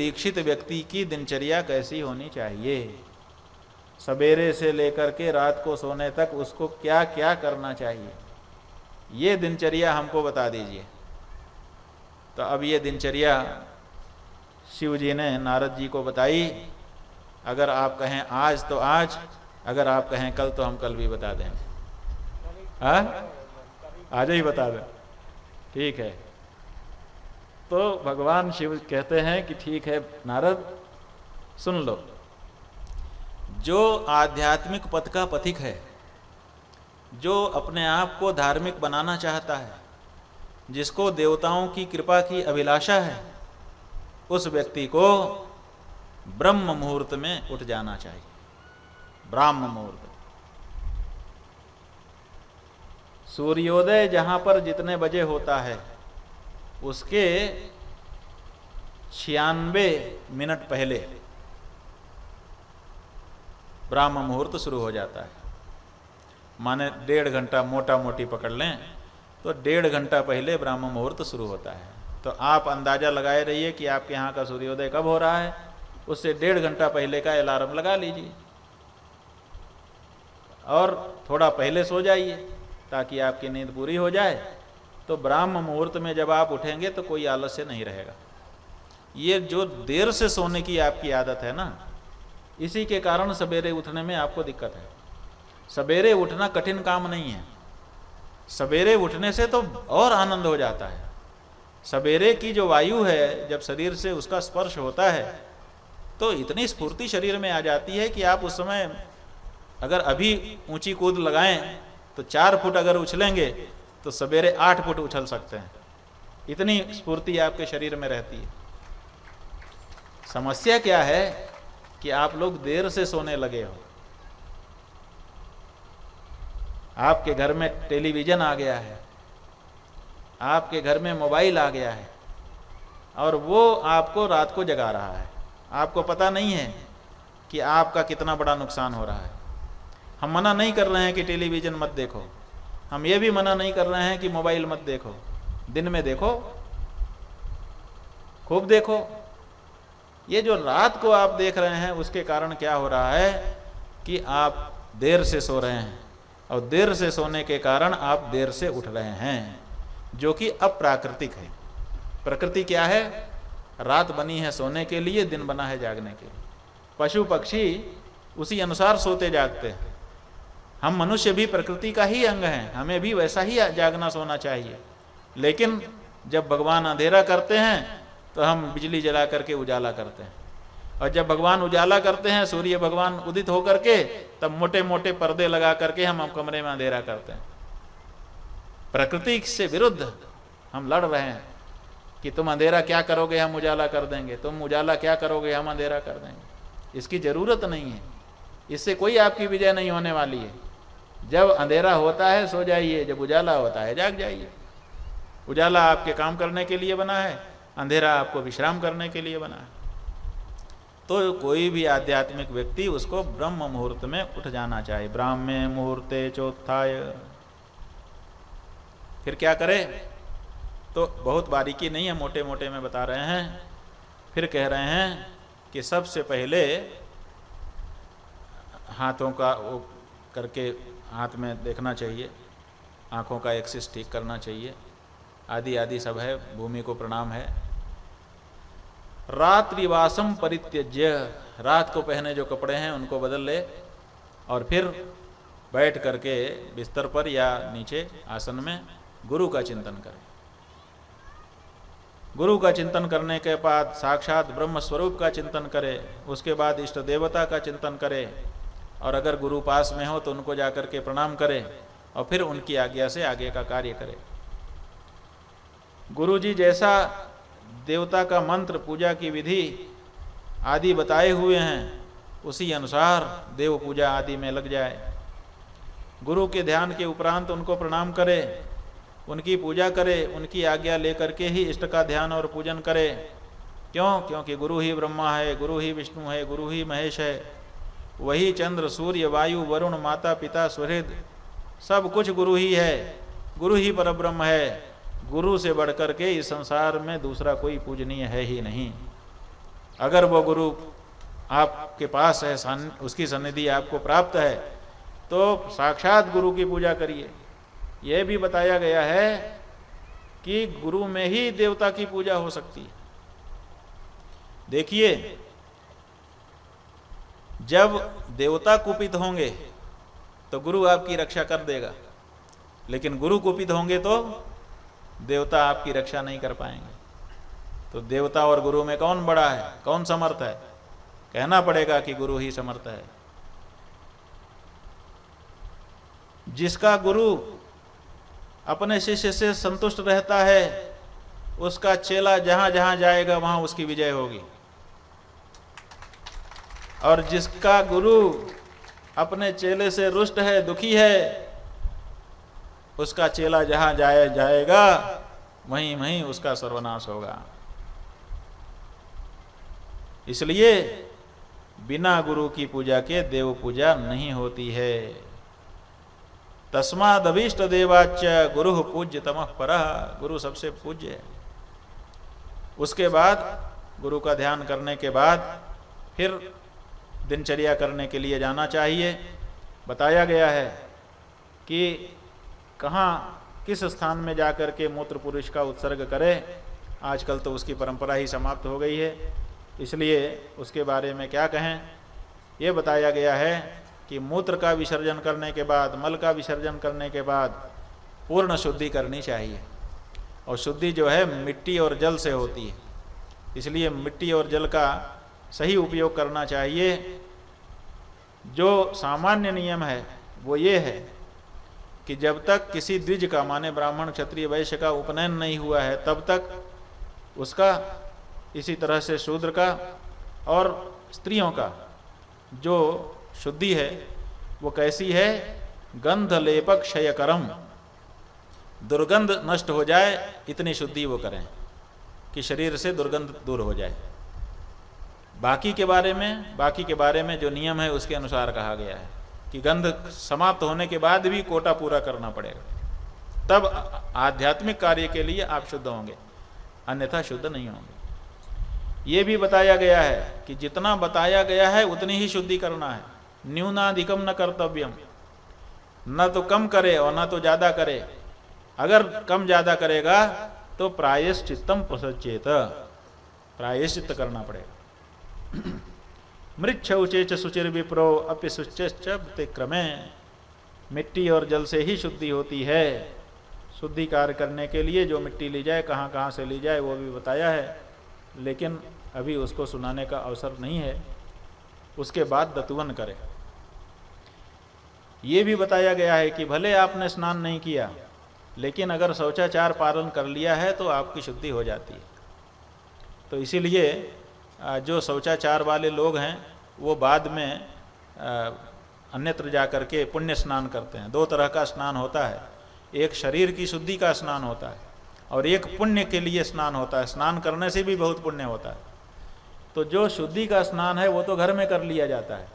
दीक्षित व्यक्ति की दिनचर्या कैसी होनी चाहिए, सवेरे से लेकर के रात को सोने तक उसको क्या क्या करना चाहिए, ये दिनचर्या हमको बता दीजिए। तो अब ये दिनचर्या शिव जी ने नारद जी को बताई। अगर आप कहें आज तो आज, अगर आप कहें कल तो हम कल भी बता देंगे। आज ही बता दें, ठीक है। तो भगवान शिव कहते हैं कि ठीक है नारद, सुन लो। जो आध्यात्मिक पथ का पथिक है, जो अपने आप को धार्मिक बनाना चाहता है, जिसको देवताओं की कृपा की अभिलाषा है, उस व्यक्ति को ब्रह्म मुहूर्त में उठ जाना चाहिए। ब्राह्म मुहूर्त, सूर्योदय जहां पर जितने बजे होता है उसके 96 मिनट पहले ब्राह्म मुहूर्त शुरू हो जाता है। माने 1.5 घंटा मोटा मोटी पकड़ लें तो 1.5 घंटा पहले ब्राह्म मुहूर्त शुरू होता है। तो आप अंदाजा लगाए रहिए कि आपके यहाँ का सूर्योदय कब हो रहा है, उससे 1.5 घंटा पहले का अलार्म लगा लीजिए और थोड़ा पहले सो जाइए ताकि आपकी नींद पूरी हो जाए। तो ब्राह्म मुहूर्त में जब आप उठेंगे तो कोई आलस्य नहीं रहेगा। ये जो देर से सोने की आपकी आदत है ना, इसी के कारण सवेरे उठने में आपको दिक्कत है। सवेरे उठना कठिन काम नहीं है, सवेरे उठने से तो और आनंद हो जाता है। सवेरे की जो वायु है, जब शरीर से उसका स्पर्श होता है तो इतनी स्फूर्ति शरीर में आ जाती है कि आप उस समय अगर अभी ऊंची कूद लगाएं तो 4 फुट अगर उछलेंगे तो सवेरे 8 फुट उछल सकते हैं। इतनी स्फूर्ति आपके शरीर में रहती है। समस्या क्या है कि आप लोग देर से सोने लगे हो। आपके घर में टेलीविज़न आ गया है, आपके घर में मोबाइल आ गया है और वो आपको रात को जगा रहा है। आपको पता नहीं है कि आपका कितना बड़ा नुकसान हो रहा है। हम मना नहीं कर रहे हैं कि टेलीविज़न मत देखो, हम ये भी मना नहीं कर रहे हैं कि मोबाइल मत देखो। दिन में देखो, खूब देखो। ये जो रात को आप देख रहे हैं उसके कारण क्या हो रहा है कि आप देर से सो रहे हैं और देर से सोने के कारण आप देर से उठ रहे हैं, जो कि अप्राकृतिक है। प्रकृति क्या है? रात बनी है सोने के लिए, दिन बना है जागने के लिए। पशु पक्षी उसी अनुसार सोते जागते हैं। हम मनुष्य भी प्रकृति का ही अंग हैं, हमें भी वैसा ही जागना सोना चाहिए। लेकिन जब भगवान अंधेरा करते हैं तो हम बिजली जला करके उजाला करते हैं, और जब भगवान उजाला करते हैं, सूर्य भगवान उदित होकर के, तब मोटे मोटे पर्दे लगा करके हम कमरे में अंधेरा करते हैं। प्रकृति से विरुद्ध हम लड़ रहे हैं कि तुम अंधेरा क्या करोगे, हम उजाला कर देंगे, तुम उजाला क्या करोगे, हम अंधेरा कर देंगे। इसकी जरूरत नहीं है, इससे कोई आपकी विजय नहीं होने वाली है। जब अंधेरा होता है सो जाइए, जब उजाला होता है जाग जाइए। उजाला आपके काम करने के लिए बना है, अंधेरा आपको विश्राम करने के लिए बना है। तो कोई भी आध्यात्मिक व्यक्ति उसको ब्रह्म मुहूर्त में उठ जाना चाहिए। ब्राह्मे मुहूर्ते चोत्थाय। फिर क्या करे? तो बहुत बारीकी नहीं है, मोटे मोटे में बता रहे हैं। फिर कह रहे हैं कि सबसे पहले हाथों का वो करके हाथ में देखना चाहिए, आँखों का एक्सिस ठीक करना चाहिए, आदि आदि सब है, भूमि को प्रणाम है। रात्रिवासम परित्यज्य, रात को पहने जो कपड़े हैं उनको बदल ले और फिर बैठ करके बिस्तर पर या नीचे आसन में गुरु का चिंतन करें। गुरु का चिंतन करने के बाद साक्षात ब्रह्म स्वरूप का चिंतन करे, उसके बाद इष्ट देवता का चिंतन करे, और अगर गुरु पास में हो तो उनको जाकर के प्रणाम करे और फिर उनकी आज्ञा से आगे का कार्य करे। गुरु जी जैसा देवता का मंत्र, पूजा की विधि आदि बताए हुए हैं, उसी अनुसार देव पूजा आदि में लग जाए। गुरु के ध्यान के उपरांत उनको प्रणाम करे, उनकी पूजा करे, उनकी आज्ञा लेकर के ही इष्ट का ध्यान और पूजन करे। क्यों? क्योंकि गुरु ही ब्रह्मा है, गुरु ही विष्णु है, गुरु ही महेश है। वही चंद्र सूर्य वायु वरुण माता पिता सुहृद सब कुछ गुरु ही है, गुरु ही परब्रह्म है। गुरु से बढ़कर के इस संसार में दूसरा कोई पूजनीय है ही नहीं। अगर वो गुरु आपके पास है, उसकी सन्निधि आपको प्राप्त है, तो साक्षात गुरु की पूजा करिए। यह भी बताया गया है कि गुरु में ही देवता की पूजा हो सकती है। देखिए, जब देवता कुपित होंगे तो गुरु आपकी रक्षा कर देगा, लेकिन गुरु कुपित होंगे तो देवता आपकी रक्षा नहीं कर पाएंगे। तो देवता और गुरु में कौन बड़ा है, कौन समर्थ है? कहना पड़ेगा कि गुरु ही समर्थ है। जिसका गुरु अपने शिष्य से संतुष्ट रहता है, उसका चेला जहां जहां जाएगा वहां उसकी विजय होगी। और जिसका गुरु अपने चेले से रुष्ट है, दुखी है, उसका चेला जहां जाएगा वहीं वहीं उसका सर्वनाश होगा। इसलिए बिना गुरु की पूजा के देव पूजा नहीं होती है। तस्मादभीष्ट देवाच्य गुरु पूज्य तमः परः, गुरु सबसे पूज्य है। उसके बाद गुरु का ध्यान करने के बाद फिर दिनचर्या करने के लिए जाना चाहिए। बताया गया है कि कहाँ किस स्थान में जाकर के मूत्र पुरुष का उत्सर्ग करें। आजकल तो उसकी परंपरा ही समाप्त हो गई है, इसलिए उसके बारे में क्या कहें। ये बताया गया है कि मूत्र का विसर्जन करने के बाद, मल का विसर्जन करने के बाद पूर्ण शुद्धि करनी चाहिए। और शुद्धि जो है मिट्टी और जल से होती है, इसलिए मिट्टी और जल का सही उपयोग करना चाहिए। जो सामान्य नियम है वो ये है कि जब तक किसी द्विज का, माने ब्राह्मण क्षत्रिय वैश्य का उपनयन नहीं हुआ है, तब तक उसका, इसी तरह से शूद्र का और स्त्रियों का जो शुद्धि है वो कैसी है? गंध लेपक क्षयकरम, दुर्गंध नष्ट हो जाए इतनी शुद्धि वो करें कि शरीर से दुर्गंध दूर हो जाए। बाकी के बारे में जो नियम है उसके अनुसार कहा गया है कि गंध समाप्त होने के बाद भी कोटा पूरा करना पड़ेगा, तब आध्यात्मिक कार्य के लिए आप शुद्ध होंगे, अन्यथा शुद्ध नहीं होंगे। ये भी बताया गया है कि जितना बताया गया है उतनी ही शुद्धि करना है। न्यूनाधिकम न कर्तव्यम, न तो कम करे और न तो ज्यादा करे। अगर कम ज्यादा करेगा तो प्रायश्चित्तम प्रसज्येत, प्रायश्चित्त करना पड़ेगा। मृच्छौचे च शुचिर विप्रो अपि शुच्यश्च प्रतिक्रमे, मिट्टी और जल से ही शुद्धि होती है। शुद्धि कार्य करने के लिए जो मिट्टी ली जाए, कहाँ कहाँ से ली जाए वो भी बताया है, लेकिन अभी उसको सुनाने का अवसर नहीं है। उसके बाद दतुवन करें। ये भी बताया गया है कि भले आपने स्नान नहीं किया, लेकिन अगर शौचाचार पालन कर लिया है तो आपकी शुद्धि हो जाती है। तो इसीलिए जो शौचाचार वाले लोग हैं वो बाद में अन्यत्र जा कर के पुण्य स्नान करते हैं। दो तरह का स्नान होता है, एक शरीर की शुद्धि का स्नान होता है और एक पुण्य के लिए स्नान होता है। स्नान करने से भी बहुत पुण्य होता है। तो जो शुद्धि का स्नान है वो तो घर में कर लिया जाता है,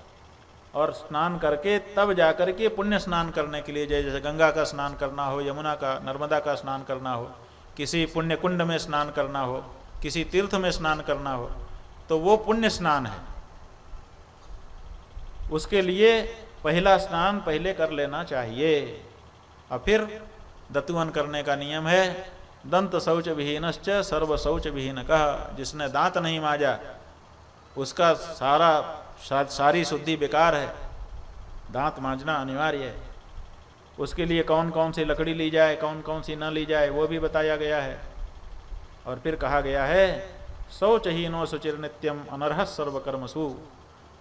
और स्नान करके तब जा कर के पुण्य स्नान करने के लिए, जैसे गंगा का स्नान करना हो, यमुना का, नर्मदा का स्नान करना हो, किसी पुण्य कुंड में स्नान करना हो, किसी तीर्थ में स्नान करना हो, तो वो पुण्य स्नान है। उसके लिए पहला स्नान पहले कर लेना चाहिए। और फिर दतुवन करने का नियम है, दंत शौच विहीनश्च सर्व शौच विहीन कहा। जिसने दांत नहीं मांजा उसका सारी शुद्धि बेकार है। दांत मांजना अनिवार्य है। उसके लिए कौन कौन सी लकड़ी ली जाए, कौन कौन सी न ली जाए, वो भी बताया गया है। और फिर कहा गया है, शौचहीनो शुचिर नित्यम अनर्ह सर्वकर्मसु।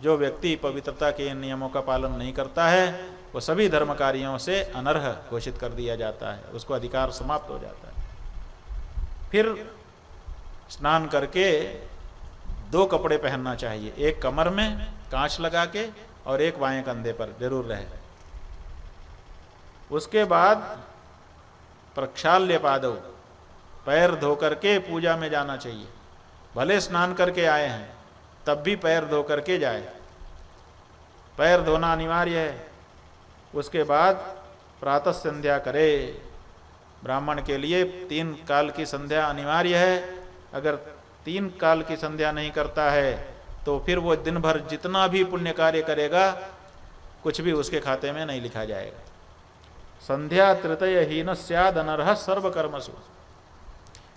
जो व्यक्ति पवित्रता के इन नियमों का पालन नहीं करता है वो सभी धर्म कार्यों से अनर्ह घोषित कर दिया जाता है, उसको अधिकार समाप्त हो जाता है। फिर स्नान करके 2 कपड़े पहनना चाहिए, एक कमर में कांच लगा के और एक बाएं कंधे पर जरूर रहे। उसके बाद प्रक्षाल्य पादौ, पैर धो करके पूजा में जाना चाहिए। भले स्नान करके आए हैं तब भी पैर धो करके जाए, पैर धोना अनिवार्य है। उसके बाद प्रातः संध्या करे। ब्राह्मण के लिए 3 काल की संध्या अनिवार्य है। अगर 3 काल की संध्या नहीं करता है तो फिर वो दिन भर जितना भी पुण्य कार्य करेगा कुछ भी उसके खाते में नहीं लिखा जाएगा। संध्या तृतय हीन स्याद अनर्ह सर्वकर्मसु।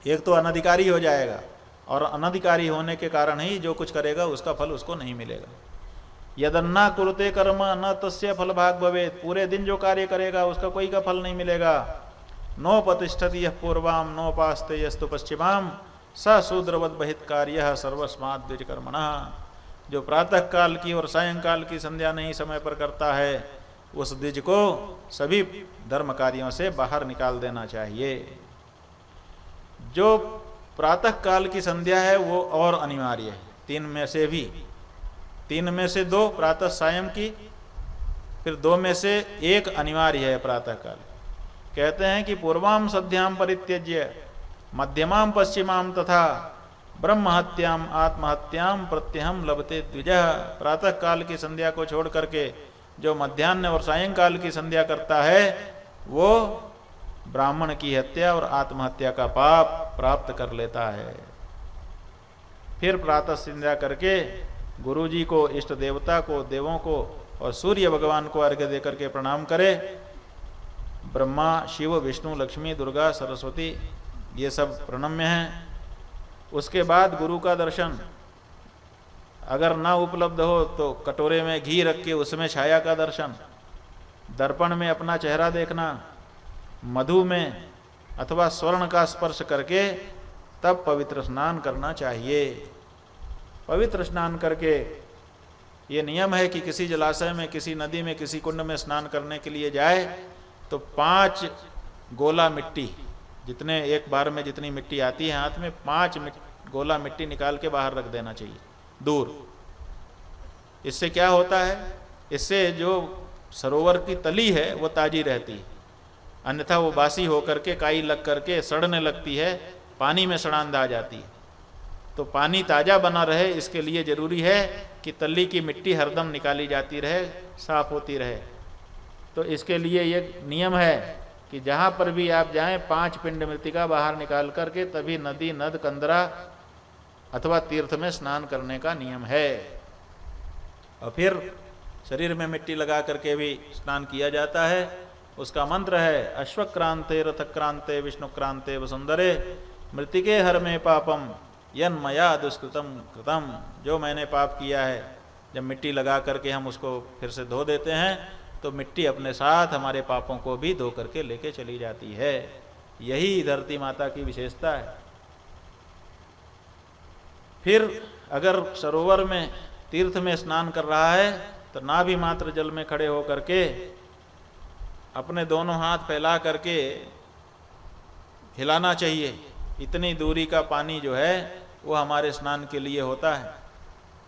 एक तो अनधिकारी हो जाएगा और अनधिकारी होने के कारण ही जो कुछ करेगा उसका फल उसको नहीं मिलेगा। यदन्ना कुरुते कर्म न तस्य फल भाग भवेत्। पूरे दिन जो कार्य करेगा उसका कोई का फल नहीं मिलेगा। नो प्रतिष्ठति यः पूर्वाम नोपास्ते यस्तु पश्चिमाम स शूद्रवद बहित कार्य सर्वस्मात् द्विजकर्मणः। जो प्रातः काल की और सायंकाल की संध्या नहीं समय पर करता है उस द्विज को सभी धर्म कार्यों से बाहर निकाल देना चाहिए। जो प्रातः काल की संध्या है वो और अनिवार्य है। 3 में से भी 3 में से 2 प्रातः सायं की, फिर 2 में से 1 अनिवार्य है प्रातः काल। कहते हैं कि पूर्वाम सध्याम परित्यज्य मध्यमाम पश्चिमाम तथा ब्रह्महत्याम आत्महत्याम प्रत्यहम लभते द्विजः। प्रातः काल की संध्या को छोड़ करके जो मध्याह्न और सायंकाल की संध्या करता है वो ब्राह्मण की हत्या और आत्महत्या का पाप प्राप्त कर लेता है। फिर प्रातः संध्या करके गुरु जी को, इष्ट देवता को, देवों को और सूर्य भगवान को अर्घ्य देकर के प्रणाम करे। ब्रह्मा, शिव, विष्णु, लक्ष्मी, दुर्गा, सरस्वती ये सब प्रणम्य हैं। उसके बाद गुरु का दर्शन, अगर ना उपलब्ध हो तो कटोरे में घी रख के उसमें छाया का दर्शन, दर्पण में अपना चेहरा देखना, मधु में अथवा स्वर्ण का स्पर्श करके तब पवित्र स्नान करना चाहिए। पवित्र स्नान करके, ये नियम है कि किसी जलाशय में, किसी नदी में, किसी कुंड में स्नान करने के लिए जाए तो 5 गोला मिट्टी, जितने एक बार में जितनी मिट्टी आती है हाथ में, 5 गोला मिट्टी निकाल के बाहर रख देना चाहिए दूर। इससे क्या होता है, इससे जो सरोवर की तली है वो ताजी रहती है, अन्यथा वो बासी होकर के, काई लग करके सड़ने लगती है, पानी में सड़ांध आ जाती है। तो पानी ताज़ा बना रहे इसके लिए ज़रूरी है कि तली की मिट्टी हरदम निकाली जाती रहे, साफ होती रहे। तो इसके लिए ये नियम है कि जहाँ पर भी आप जाएं 5 पिंड मृतिका बाहर निकाल करके तभी नदी, नद, कंदरा अथवा तीर्थ में स्नान करने का नियम है। और फिर शरीर में मिट्टी लगा करके भी स्नान किया जाता है। उसका मंत्र है अश्वक्रांते रथक्रांते विष्णुक्रांते वसुंदरे मृतिके हर में पापम यन्मया दुष्कृतम कृतम। जो मैंने पाप किया है, जब मिट्टी लगा करके हम उसको फिर से धो देते हैं तो मिट्टी अपने साथ हमारे पापों को भी धो करके लेके चली जाती है। यही धरती माता की विशेषता है। फिर अगर सरोवर में, तीर्थ में स्नान कर रहा है तो नाभि मात्र जल में खड़े हो करके अपने दोनों हाथ फैला करके हिलाना चाहिए। इतनी दूरी का पानी जो है वो हमारे स्नान के लिए होता है।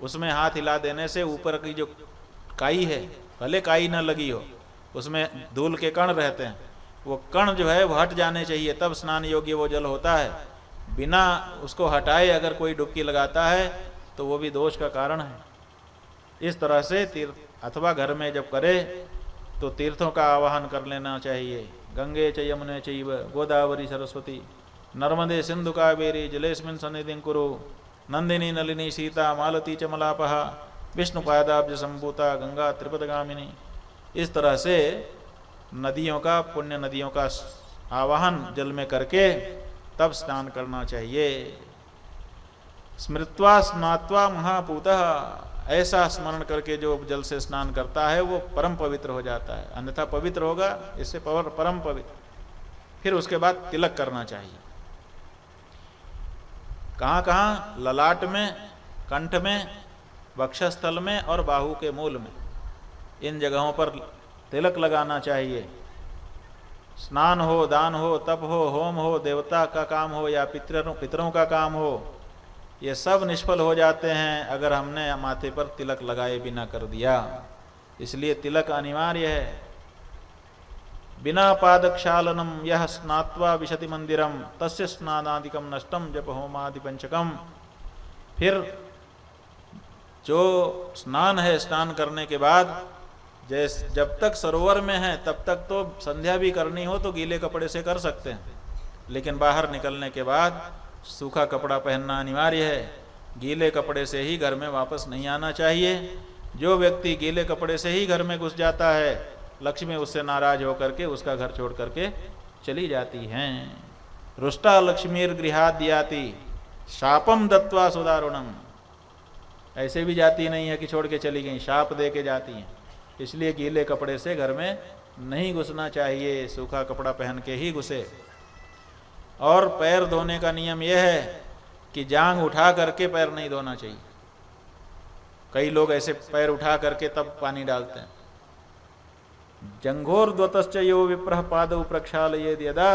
उसमें हाथ हिला देने से ऊपर की जो काई है, भले काई न लगी हो, उसमें धूल के कण रहते हैं, वो कण जो है वो हट जाने चाहिए, तब स्नान योग्य वो जल होता है। बिना उसको हटाए अगर कोई डुबकी लगाता है तो वो भी दोष का कारण है। इस तरह से तीर्थ अथवा घर में जब करे तो तीर्थों का आवाहन कर लेना चाहिए। गंगे च यमुने चैव गोदावरी सरस्वती नर्मदे सिंधु कावेरी जलेस्मिन् सन्निधिं कुरु नंदिनी नलिनी सीता मालती च मलापहा विष्णुपादाब्ज संभूता गंगा त्रिपदगामिनी। इस तरह से नदियों का, पुण्य नदियों का आवाहन जल में करके तब स्नान करना चाहिए। स्मृत्वा स्नात्वा महापूतः, ऐसा स्मरण करके जो जल से स्नान करता है वो परम पवित्र हो जाता है, अन्यथा पवित्र होगा इससे परम पवित्र। फिर उसके बाद तिलक करना चाहिए। कहाँ कहाँ? ललाट में, कंठ में, वक्षस्थल में और बाहु के मूल में, इन जगहों पर तिलक लगाना चाहिए। स्नान हो, दान हो, तप हो, होम हो, देवता का काम हो या पितरों का काम हो, ये सब निष्फल हो जाते हैं अगर हमने माथे पर तिलक लगाए बिना कर दिया। इसलिए तिलक अनिवार्य है। बिना पादक्षालनम यह स्नात्वा विशति मंदिरम तस्य स्नानादिकम नष्टम जप होमादि पंचकम। फिर जो स्नान है, स्नान करने के बाद जब तक सरोवर में है तब तक तो संध्या भी करनी हो तो गीले कपड़े से कर सकते हैं, लेकिन बाहर निकलने के बाद सूखा कपड़ा पहनना अनिवार्य है। गीले कपड़े से ही घर में वापस नहीं आना चाहिए। जो व्यक्ति गीले कपड़े से ही घर में घुस जाता है, लक्ष्मी उससे नाराज होकर के उसका घर छोड़ करके चली जाती हैं। रुष्टा लक्ष्मीर गृहात दियाति शापम दत्वा सुदारुणम। ऐसे भी जाती नहीं है कि छोड़ के चली गई, शाप दे के जाती हैं। इसलिए गीले कपड़े से घर में नहीं घुसना चाहिए, सूखा कपड़ा पहन के ही घुसे। और पैर धोने का नियम यह है कि जांघ उठा करके पैर नहीं धोना चाहिए। कई लोग ऐसे पैर उठा करके तब पानी डालते हैं। जंघोर द्वतश्च यो विप्रः पादौ प्रक्षालयेद् यदा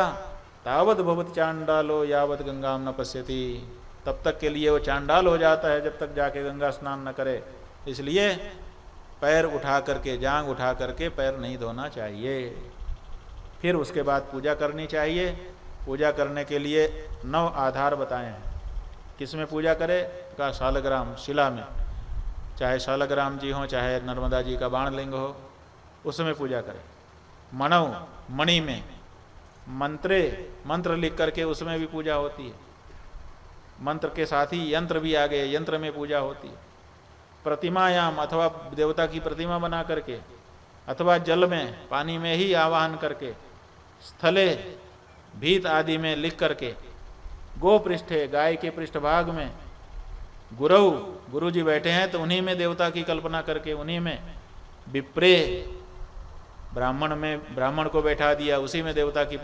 तावद भवति चांडालो यावत गंगाम न पश्यति। तब तक के लिए वो चांडाल हो जाता है जब तक जाके गंगा स्नान न करे। इसलिए पैर उठा करके, जांघ उठा करके पैर नहीं धोना चाहिए। फिर उसके बाद पूजा करनी चाहिए। पूजा करने के लिए 9 आधार बताए हैं। किस में पूजा करे? का शालग्राम, शिला में, चाहे शालग्राम जी हो चाहे नर्मदा जी का बाणलिंग हो, उसमें पूजा करें। मणव, मणि में, मंत्र लिख करके उसमें भी पूजा होती है। मंत्र के साथ ही यंत्र भी आ गए, यंत्र में पूजा होती है। प्रतिमायाम, अथवा देवता की प्रतिमा बना करके, अथवा जल में, पानी में ही आवाहन करके, स्थले, भीत आदि में लिख करके, गोपृष्ठे, गाय के पृष्ठभाग में, गुरु, गुरु जी बैठे हैं तो उन्हीं में देवता की कल्पना करके, उन्हीं में, विप्रे, ब्राह्मण में ब्राह्मण को बैठा दिया, उसी में देवता की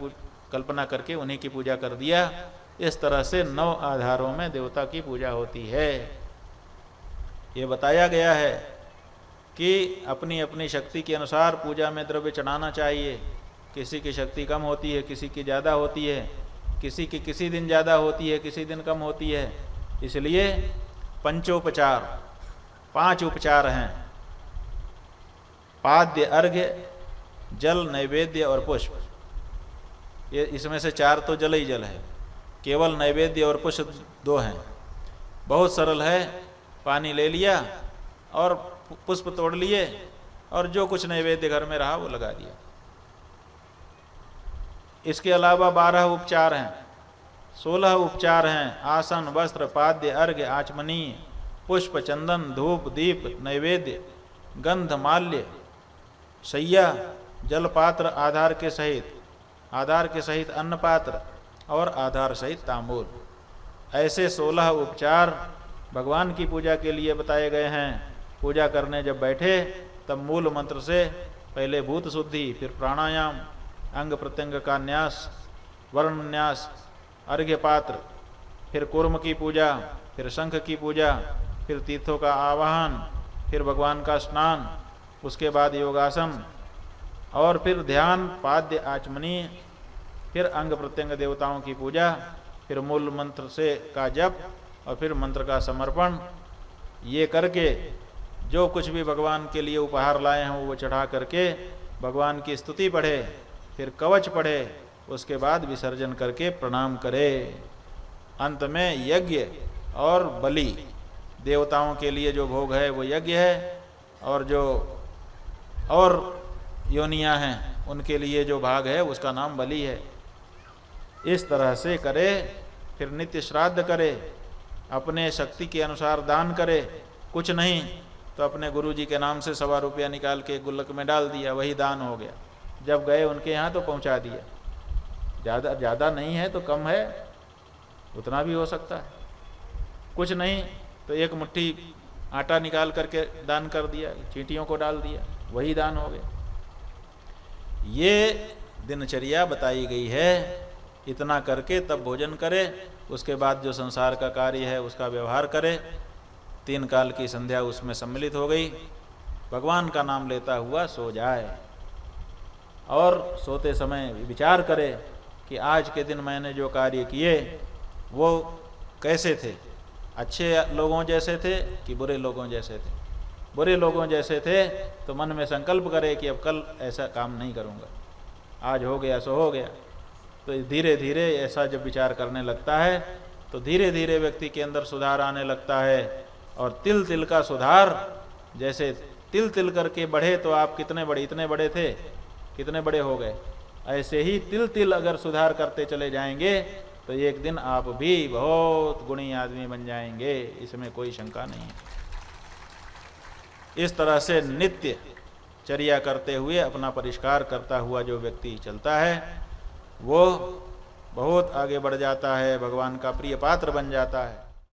कल्पना करके उन्हीं की पूजा कर दिया। इस तरह से 9 आधारों में देवता की पूजा होती है। ये बताया गया है कि अपनी अपनी शक्ति के अनुसार पूजा में द्रव्य चढ़ाना चाहिए। किसी की शक्ति कम होती है, किसी की ज़्यादा होती है, किसी की किसी दिन ज़्यादा होती है, किसी दिन कम होती है। इसलिए पंचोपचार, 5 उपचार हैं। पाद्य, अर्घ्य, जल, नैवेद्य और पुष्प। ये इसमें से 4 तो जल ही जल है, केवल नैवेद्य और पुष्प 2 हैं। बहुत सरल है। पानी ले लिया और पुष्प तोड़ लिए और जो कुछ नैवेद्य घर में रहा वो लगा दिया। इसके अलावा 12 उपचार हैं, 16 उपचार हैं। आसन, वस्त्र, पाद्य, अर्घ्य, आचमनीय, पुष्प, चंदन, धूप, दीप, नैवेद्य, गंध, माल्य, शैया, जलपात्र आधार के सहित अन्न पात्र और आधार सहित तांबूल। ऐसे 16 उपचार भगवान की पूजा के लिए बताए गए हैं। पूजा करने जब बैठे तब मूल मंत्र से पहले भूत शुद्धि, फिर प्राणायाम, अंग प्रत्यंग का न्यास, वर्ण न्यास, अर्घ्य पात्र, फिर कूर्म की पूजा, फिर शंख की पूजा, फिर तीर्थों का आवाहन, फिर भगवान का स्नान, उसके बाद योगासन और फिर ध्यान, पाद्य, आचमनीय, फिर अंग प्रत्यंग देवताओं की पूजा, फिर मूल मंत्र से का जप और फिर मंत्र का समर्पण। ये करके जो कुछ भी भगवान के लिए उपहार लाए हैं वो चढ़ा करके भगवान की स्तुति पढ़े, फिर कवच पढ़े, उसके बाद विसर्जन करके प्रणाम करे। अंत में यज्ञ और बलि, देवताओं के लिए जो भोग है वो यज्ञ है, और जो और योनियां हैं उनके लिए जो भाग है उसका नाम बलि है। इस तरह से करे। फिर नित्य श्राद्ध करे, अपने शक्ति के अनुसार दान करे। कुछ नहीं तो अपने गुरु जी के नाम से 1.25 रुपया निकाल के गुल्लक में डाल दिया, वही दान हो गया। जब गए उनके यहाँ तो पहुँचा दिया। ज़्यादा नहीं है तो कम है, उतना भी हो सकता है। कुछ नहीं तो 1 मुट्ठी आटा निकाल करके दान कर दिया, चींटियों को डाल दिया, वही दान हो गया। ये दिनचर्या बताई गई है। इतना करके तब भोजन करे, उसके बाद जो संसार का कार्य है उसका व्यवहार करे। 3 काल की संध्या उसमें सम्मिलित हो गई। भगवान का नाम लेता हुआ सो जाए और सोते समय विचार करे कि आज के दिन मैंने जो कार्य किए वो कैसे थे, अच्छे लोगों जैसे थे कि बुरे लोगों जैसे थे। बुरे लोगों जैसे थे तो मन में संकल्प करे कि अब कल ऐसा काम नहीं करूँगा, आज हो गया सो हो गया। तो धीरे धीरे ऐसा जब विचार करने लगता है तो धीरे धीरे व्यक्ति के अंदर सुधार आने लगता है। और तिल तिल का सुधार, जैसे तिल तिल करके बढ़े तो आप कितने बड़े, इतने बड़े थे, कितने बड़े हो गए, ऐसे ही तिल तिल अगर सुधार करते चले जाएंगे तो एक दिन आप भी बहुत गुणी आदमी बन जाएंगे, इसमें कोई शंका नहीं है। इस तरह से नित्य चर्या करते हुए अपना परिष्कार करता हुआ जो व्यक्ति चलता है वो बहुत आगे बढ़ जाता है, भगवान का प्रिय पात्र बन जाता है।